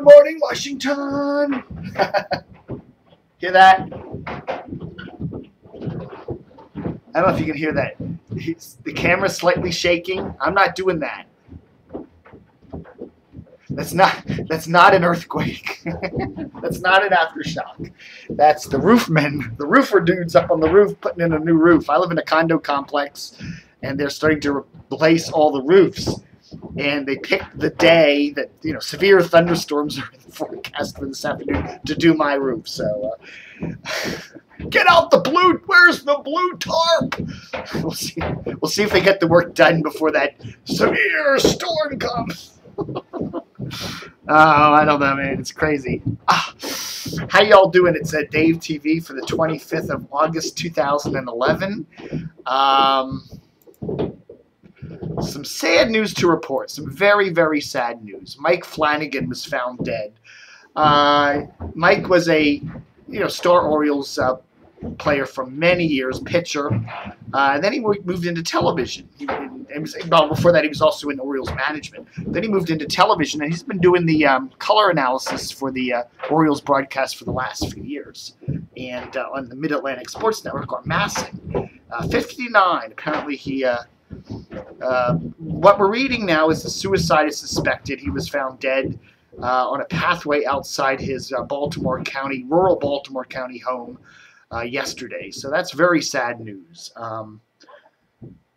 morning, Washington. Hear that? I don't know if you can hear that. The camera's slightly shaking. I'm not doing that. That's not an earthquake. That's not an aftershock. That's the roofer dudes up on the roof putting in a new roof. I live in a condo complex, and they're starting to replace all the roofs. And they picked the day that severe thunderstorms are in the forecast for this afternoon to do my roof. So get out the blue. Where's the blue tarp? We'll see. We'll see if they get the work done before that severe storm comes. Oh, I don't know, man. It's crazy. How y'all doing? It's Dave TV for the 25th of August, 2011. Some sad news to report. Some very, very sad news. Mike Flanagan was found dead. Mike was a star Orioles player for many years, pitcher, and then he moved into television. Before that, he was also in Orioles management. Then he moved into television, and he's been doing the color analysis for the Orioles broadcast for the last few years, and on the Mid-Atlantic Sports Network on MASN. 59. Apparently, he. What we're reading now is the suicide is suspected. He was found dead on a pathway outside his rural Baltimore County home yesterday. So that's very sad news.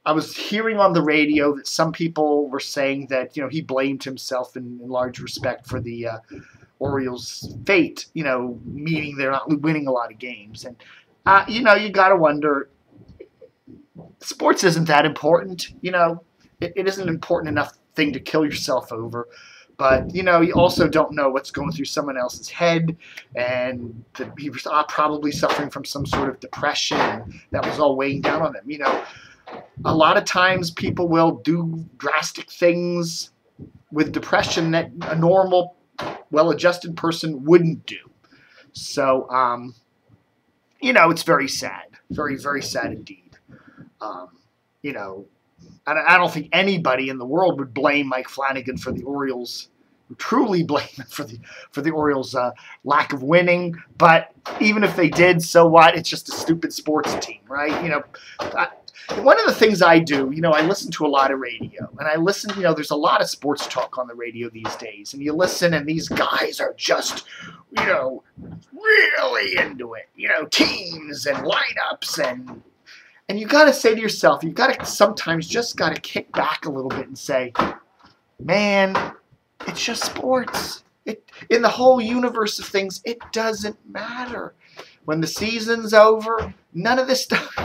I was hearing on the radio that some people were saying that he blamed himself in large respect for the Orioles' fate. Meaning they're not winning a lot of games, and you got to wonder. Sports isn't that important, It isn't an important enough thing to kill yourself over. But, you also don't know what's going through someone else's head, and that he was probably suffering from some sort of depression that was all weighing down on him. A lot of times people will do drastic things with depression that a normal, well-adjusted person wouldn't do. So, it's very sad. Very, very sad indeed. I don't think anybody in the world would blame Mike Flanagan for the Orioles, truly blame him for the Orioles' lack of winning. But even if they did, so what? It's just a stupid sports team, right? One of the things I do, I listen to a lot of radio, and I listen, there's a lot of sports talk on the radio these days, and you listen, and these guys are just, really into it, teams and lineups, and you got to say to yourself, you've got to sometimes just got to kick back a little bit and say, man, it's just sports. In the whole universe of things, it doesn't matter. When the season's over, none of this stuff,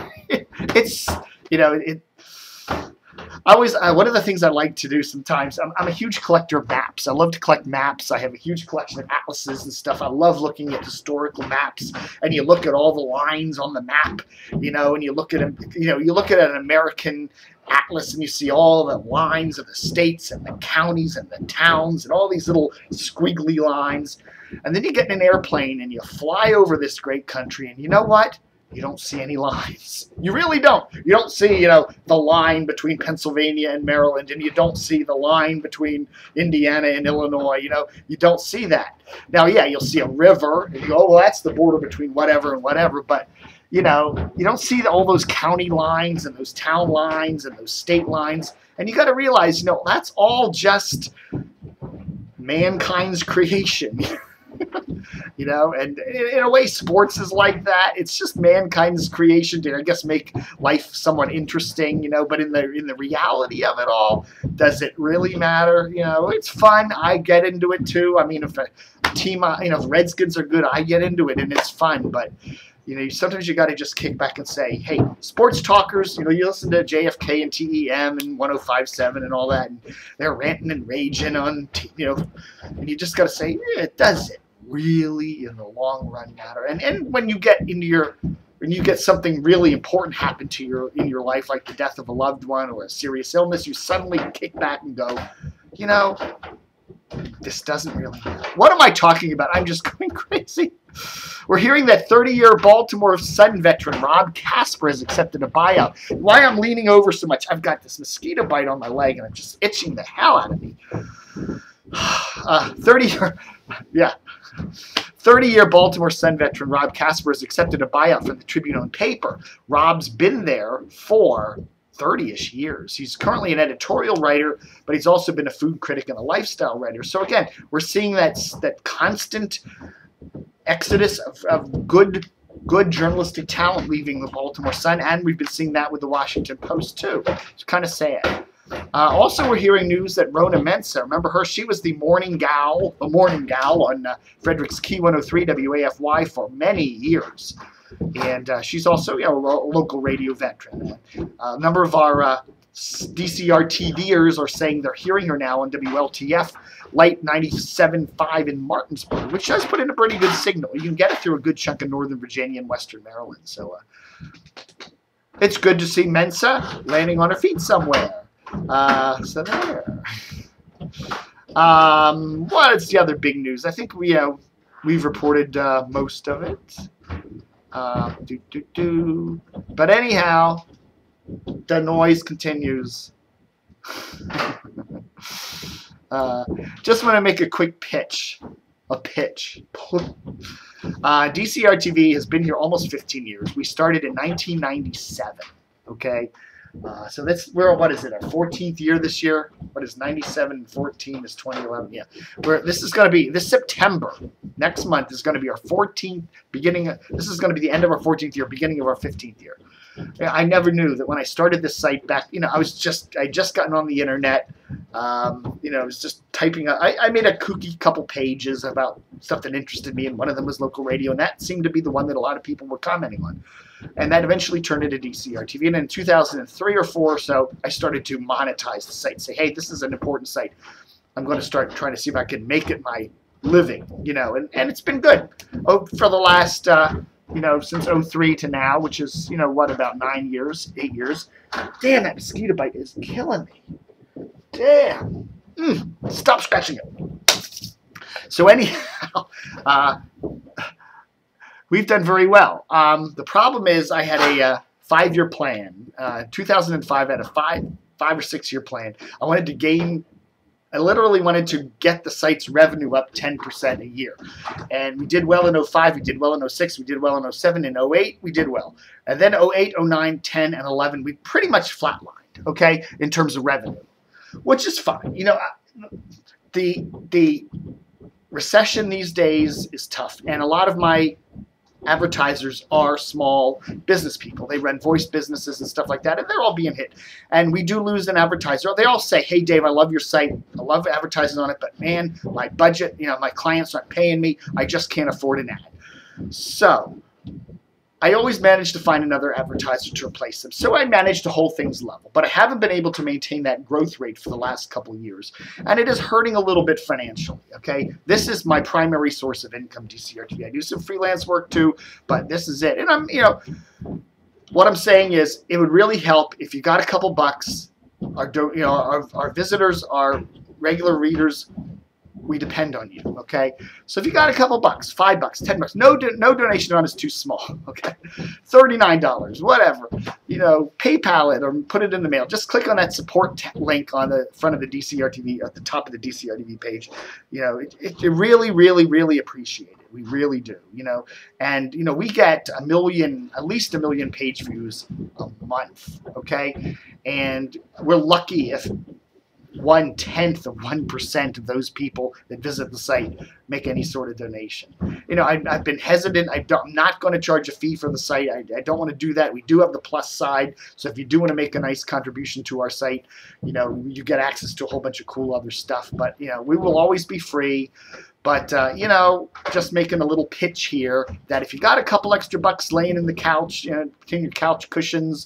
one of the things I like to do sometimes, I'm a huge collector of maps. I love to collect maps. I have a huge collection of atlases and stuff. I love looking at historical maps, and you look at all the lines on the map, and you look at them, you look at an American atlas and you see all the lines of the states and the counties and the towns and all these little squiggly lines. And then you get in an airplane and you fly over this great country, and you know what? You don't see any lines. You really don't. You don't see, the line between Pennsylvania and Maryland, and you don't see the line between Indiana and Illinois. You don't see that. Now, yeah, you'll see a river, and you go, oh, well, that's the border between whatever and whatever. But, you don't see all those county lines and those town lines and those state lines. And you got to realize, that's all just mankind's creation. And in a way, sports is like that. It's just mankind's creation to, I guess, make life somewhat interesting, but in the reality of it all, does it really matter? It's fun. I get into it too. I mean, if a team, if the Redskins are good, I get into it and it's fun. But, sometimes you got to just kick back and say, hey, sports talkers, you listen to JFK and TEM and 105.7 and all that, and they're ranting and raging on, and you just got to say, it does it really in the long run matter. And when you get when you get something really important happen to in your life, like the death of a loved one or a serious illness, you suddenly kick back and go, this doesn't really matter. What am I talking about? I'm just going crazy. We're hearing that 30-year Baltimore Sun veteran Rob Casper has accepted a buyout. Why I'm leaning over so much, I've got this mosquito bite on my leg and I'm just itching the hell out of me. 30-year Yeah. 30-year Baltimore Sun veteran Rob Casper has accepted a buyout from the Tribune-owned paper. Rob's been there for 30-ish years. He's currently an editorial writer, but he's also been a food critic and a lifestyle writer. So again, we're seeing that constant exodus of good journalistic talent leaving the Baltimore Sun, and we've been seeing that with the Washington Post too. It's kind of sad. Also, we're hearing news that Rona Mensah, remember her? She was the morning gal on Frederick's Key 103 WAFY for many years. And she's also a local radio veteran. A number of our DCR TVers are saying they're hearing her now on WLTF Light 97.5 in Martinsburg, which does put in a pretty good signal. You can get it through a good chunk of Northern Virginia and Western Maryland. So it's good to see Mensah landing on her feet somewhere. So there. What's the other big news? I think we've reported most of it. But anyhow, the noise continues. Just want to make a quick pitch. DCR TV has been here almost 15 years. We started in 1997. Okay. So what is it, our 14th year this year? What is 97 and 14 is 2011? Yeah. This is going to be, this September, next month is going to be our 14th, this is going to be the end of our 14th year, beginning of our 15th year. I never knew that when I started this site back, I just gotten on the internet, I was just typing, I made a kooky couple pages about stuff that interested me, and one of them was local radio, and that seemed to be the one that a lot of people were commenting on. And that eventually turned into DCR TV. And in 2003 or 4 or so, I started to monetize the site. Say, hey, this is an important site. I'm going to start trying to see if I can make it my living, and it's been good. For the last, since 03 to now, which is, about 9 years, 8 years. Damn, that mosquito bite is killing me. Damn. Stop scratching it. So anyhow, we've done very well. The problem is I had a 5-year plan. 2005, I had a 5 or 6 year plan. I literally wanted to get the site's revenue up 10% a year. And we did well in 05, we did well in 06, we did well in 07, in 08, we did well. And then 08, 09, 10, and 11, we pretty much flatlined, okay, in terms of revenue, which is fine. The recession these days is tough, and a lot of my advertisers are small business people. They run voice businesses and stuff like that, and they're all being hit. And we do lose an advertiser. They all say, hey, Dave, I love your site. I love advertising on it, but man, my budget, my clients aren't paying me. I just can't afford an ad. So I always manage to find another advertiser to replace them. So I managed to hold things level, but I haven't been able to maintain that growth rate for the last couple of years. And it is hurting a little bit financially, okay? This is my primary source of income, DCR TV. I do some freelance work too, but this is it. And what I'm saying is it would really help if you got a couple bucks. Our visitors, our regular readers, we depend on you, okay? So if you got a couple bucks, $5, $10, no donation amount is too small, okay? $39, whatever. PayPal it or put it in the mail. Just click on that support link on the front of the DCR TV, at the top of the DCR TV page. It really, really, really appreciate it. We really do, And, we get at least a million page views a month, okay? And we're lucky if 1/10 of 1% of those people that visit the site make any sort of donation. I've been hesitant. I'm not going to charge a fee for the site. I don't want to do that. We do have the plus side. So if you do want to make a nice contribution to our site, you get access to a whole bunch of cool other stuff. But, we will always be free. But, just making a little pitch here that if you got a couple extra bucks laying in the couch, between your couch cushions,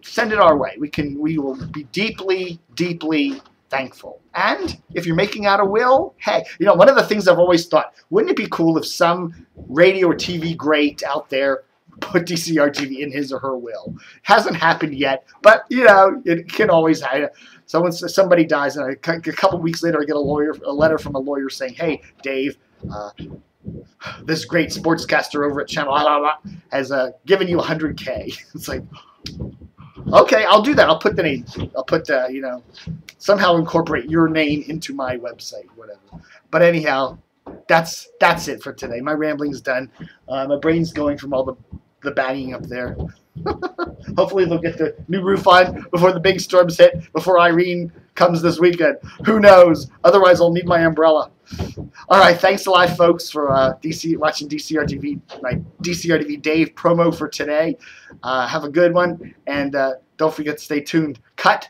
send it our way. We will be deeply, deeply thankful. And if you're making out a will, hey, one of the things I've always thought, wouldn't it be cool if some radio or TV great out there put DCR TV in his or her will? Hasn't happened yet, but it can always happen. Somebody dies, and a couple weeks later, I get a letter from a lawyer saying, "Hey, Dave, this great sportscaster over at Channel has given you $100K." It's like, Okay, I'll do that. I'll put the name. I'll put the, somehow incorporate your name into my website, whatever. But anyhow, that's it for today. My rambling's done. My brain's going from all the banging up there. Hopefully they'll get the new roof on before the big storms hit, before Irene comes this weekend. Who knows? Otherwise, I'll need my umbrella. All right, thanks a lot, folks, for watching DCRTV, my DCRTV Dave promo for today. Have a good one, and don't forget to stay tuned. Cut.